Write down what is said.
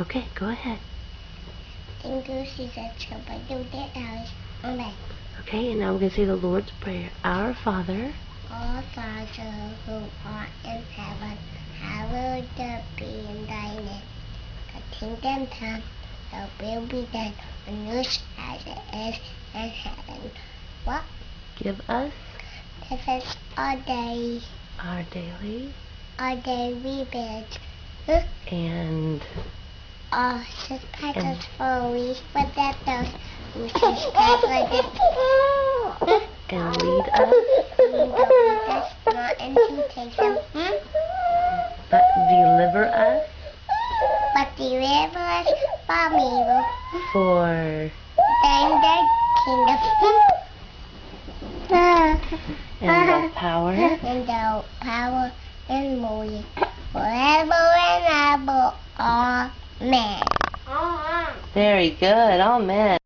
Okay, go ahead. Thank you, Jesus. Help us do that hours. Amen. Okay, and now we're going to say the Lord's Prayer. Our Father, Our Father who art in heaven, hallowed be thy name. The kingdom come, thy will be done on earth as it is in heaven. What? give us Give us our daily bread. and Our trespasses for we forgive those who trespass against us. and lead us, And lead us not into temptation, but deliver us but deliver us from evil. for Thine the kingdom, and the power and the power and glory, forever and ever. Amen. Very good. Amen.